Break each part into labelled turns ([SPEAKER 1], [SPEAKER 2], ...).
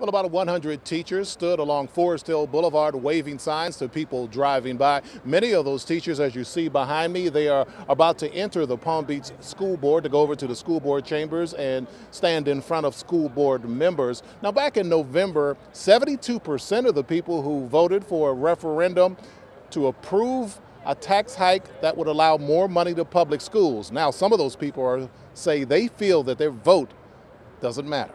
[SPEAKER 1] Well, about 100 teachers stood along Forest Hill Boulevard waving signs to people driving by. Many of those teachers, as you see behind me, they are about to enter the Palm Beach School Board to go over to the school board chambers and stand in front of school board members. Now, back in November, 72% of the people who voted for a referendum to approve a tax hike that would allow more money to public schools. Now, some of those people say they feel that their vote doesn't matter.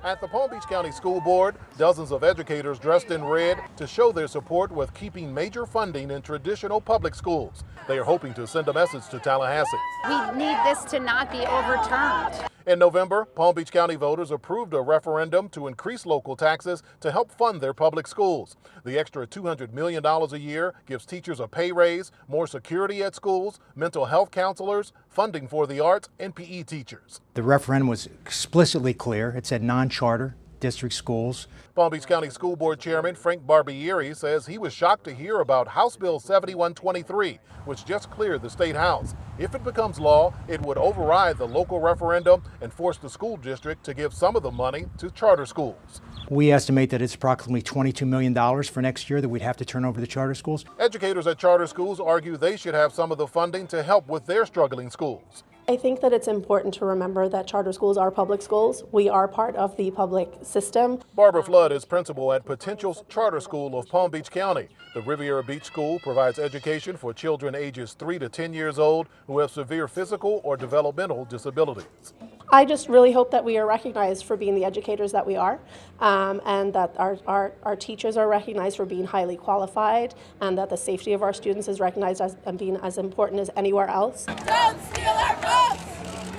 [SPEAKER 1] At the Palm Beach County School Board, dozens of educators dressed in red to show their support with keeping major funding in traditional public schools. They are hoping to send a message to Tallahassee.
[SPEAKER 2] We need this to not be overturned.
[SPEAKER 1] In November, Palm Beach County voters approved a referendum to increase local taxes to help fund their public schools. The extra $200 million a year gives teachers a pay raise, more security at schools, mental health counselors, funding for the arts, and PE teachers.
[SPEAKER 3] The referendum was explicitly clear. It said non-charter district schools.
[SPEAKER 1] Palm Beach County School Board Chairman Frank Barbieri says he was shocked to hear about House Bill 7123, which just cleared the State House. If it becomes law, it would override the local referendum and force the school district to give some of the money to charter schools.
[SPEAKER 3] We estimate that it's approximately $22 million for next year that we'd have to turn over to charter schools.
[SPEAKER 1] Educators at charter schools argue they should have some of the funding to help with their struggling schools.
[SPEAKER 4] I think that it's important to remember that charter schools are public schools. We are part of the public system.
[SPEAKER 1] Barbara Flood is principal at Potential's Charter School of Palm Beach County. The Riviera Beach School provides education for children ages 3 to 10 years old who have severe physical or developmental disabilities.
[SPEAKER 4] I just really hope that we are recognized for being the educators that we are, and that our teachers are recognized for being highly qualified, and that the safety of our students is recognized as being as important as anywhere else.
[SPEAKER 5] Don't steal our votes!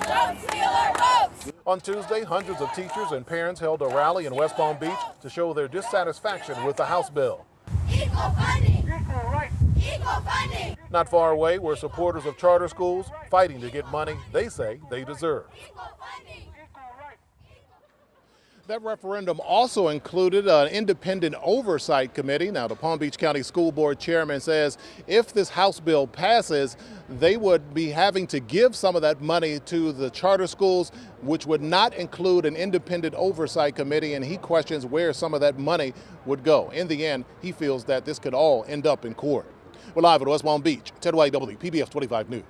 [SPEAKER 5] Don't steal our votes!
[SPEAKER 1] On Tuesday, hundreds of teachers and parents held a rally in West Palm Beach to show their dissatisfaction with the House bill.
[SPEAKER 5] Equal funding! Equal rights! Equal funding!
[SPEAKER 1] Not far away were supporters of charter schools fighting to get money they say they deserve. That referendum also included an independent oversight committee. Now, the Palm Beach County School Board chairman says if this House bill passes, they would be having to give some of that money to the charter schools, which would not include an independent oversight committee, and he questions where some of that money would go. In the end, he feels that this could all end up in court. We're live at West Palm Beach. Ted White, WPBF 25 News.